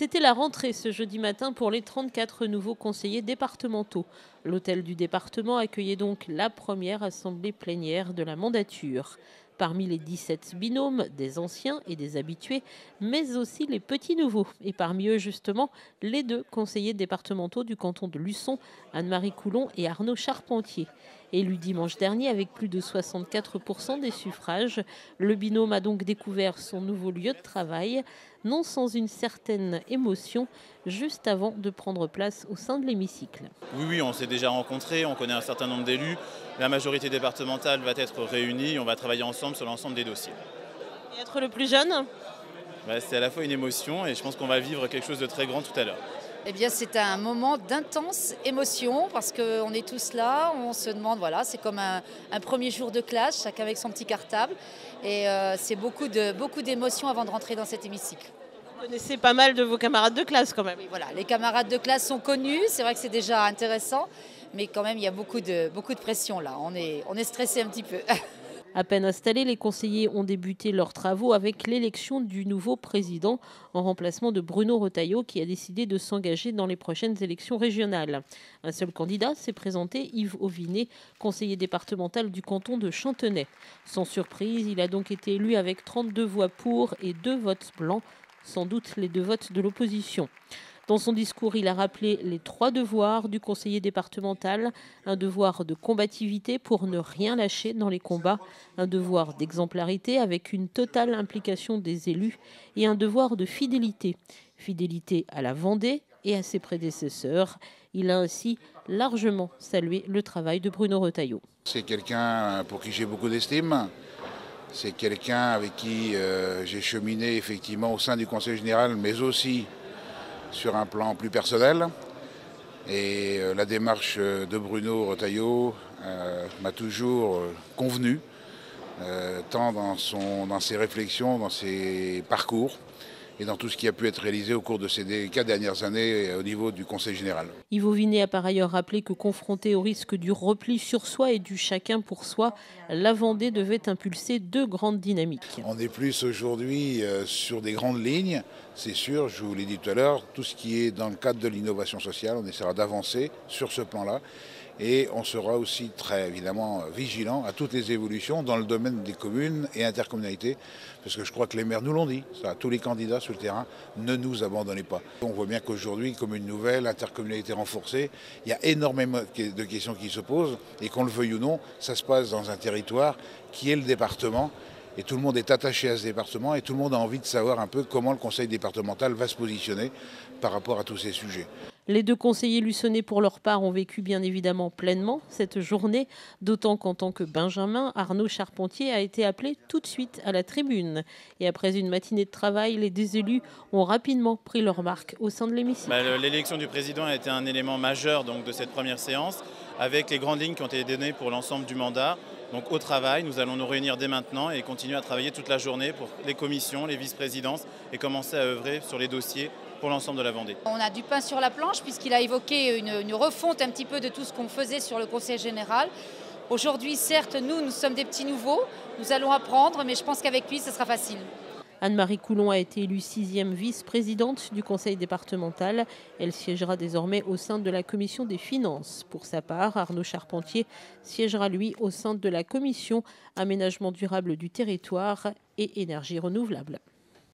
C'était la rentrée ce jeudi matin pour les 34 nouveaux conseillers départementaux. L'hôtel du département accueillait donc la première assemblée plénière de la mandature. Parmi les 17 binômes, des anciens et des habitués, mais aussi les petits nouveaux. Et parmi eux, justement, les deux conseillers départementaux du canton de Luçon, Anne-Marie Coulon et Arnaud Charpentier. Élu dimanche dernier avec plus de 64% des suffrages, le binôme a donc découvert son nouveau lieu de travail, non sans une certaine émotion, juste avant de prendre place au sein de l'hémicycle. Oui, on s'est déjà rencontrés, on connaît un certain nombre d'élus. La majorité départementale va être réunie, on va travailler ensemble sur l'ensemble des dossiers. Et être le plus jeune, C'est à la fois une émotion et je pense qu'on va vivre quelque chose de très grand tout à l'heure. Eh bien, c'est un moment d'intense émotion parce qu'on est tous là, on se demande, voilà, c'est comme un premier jour de classe, chacun avec son petit cartable. Et c'est beaucoup d'émotions avant de rentrer dans cet hémicycle. vous connaissez pas mal de vos camarades de classe quand même. Oui, voilà, les camarades de classe sont connus, c'est vrai que c'est déjà intéressant, mais quand même, il y a beaucoup de pression là. On est stressé un petit peu. À peine installés, les conseillers ont débuté leurs travaux avec l'élection du nouveau président en remplacement de Bruno Retailleau qui a décidé de s'engager dans les prochaines élections régionales. Un seul candidat s'est présenté, Yves Auvinet, conseiller départemental du canton de Chantenay. Sans surprise, il a donc été élu avec 32 voix pour et 2 votes blancs, sans doute les 2 votes de l'opposition. Dans son discours, il a rappelé les 3 devoirs du conseiller départemental. Un devoir de combativité pour ne rien lâcher dans les combats, un devoir d'exemplarité avec une totale implication des élus et un devoir de fidélité. Fidélité à la Vendée et à ses prédécesseurs. Il a ainsi largement salué le travail de Bruno Retailleau. C'est quelqu'un pour qui j'ai beaucoup d'estime. C'est quelqu'un avec qui j'ai cheminé effectivement au sein du Conseil général, mais aussi sur un plan plus personnel. Et la démarche de Bruno Retailleau m'a toujours convenu, tant dans ses réflexions, dans ses parcours et dans tout ce qui a pu être réalisé au cours de ces 4 dernières années au niveau du Conseil général. Yves Auvinet a par ailleurs rappelé que confronté au risque du repli sur soi et du chacun pour soi, la Vendée devait impulser 2 grandes dynamiques. On est plus aujourd'hui sur des grandes lignes, c'est sûr, je vous l'ai dit tout à l'heure, tout ce qui est dans le cadre de l'innovation sociale, on essaiera d'avancer sur ce plan-là. Et on sera aussi très évidemment vigilant à toutes les évolutions dans le domaine des communes et intercommunalités, parce que je crois que les maires nous l'ont dit, ça, tous les candidats sur le terrain, ne nous abandonnez pas. On voit bien qu'aujourd'hui, commune nouvelle, intercommunalité renforcée, il y a énormément de questions qui se posent, et qu'on le veuille ou non, ça se passe dans un territoire qui est le département. Et tout le monde est attaché à ce département et tout le monde a envie de savoir un peu comment le conseil départemental va se positionner par rapport à tous ces sujets. Les 2 conseillers luçonnais, pour leur part, ont vécu bien évidemment pleinement cette journée, d'autant qu'en tant que Benjamin, Arnaud Charpentier a été appelé tout de suite à la tribune. Et après une matinée de travail, les 2 élus ont rapidement pris leur marque au sein de l'hémicycle. L'élection du président a été un élément majeur donc, de cette première séance, avec les grandes lignes qui ont été données pour l'ensemble du mandat. Donc au travail, nous allons nous réunir dès maintenant et continuer à travailler toute la journée pour les commissions, les vice-présidences et commencer à œuvrer sur les dossiers pour l'ensemble de la Vendée. On a du pain sur la planche puisqu'il a évoqué une refonte un petit peu de tout ce qu'on faisait sur le Conseil général. Aujourd'hui, certes, nous sommes des petits nouveaux, nous allons apprendre, mais je pense qu'avec lui, ce sera facile. Anne-Marie Coulon a été élue 6e vice-présidente du conseil départemental. Elle siégera désormais au sein de la commission des finances. Pour sa part, Arnaud Charpentier siégera lui au sein de la commission aménagement durable du territoire et énergie renouvelable.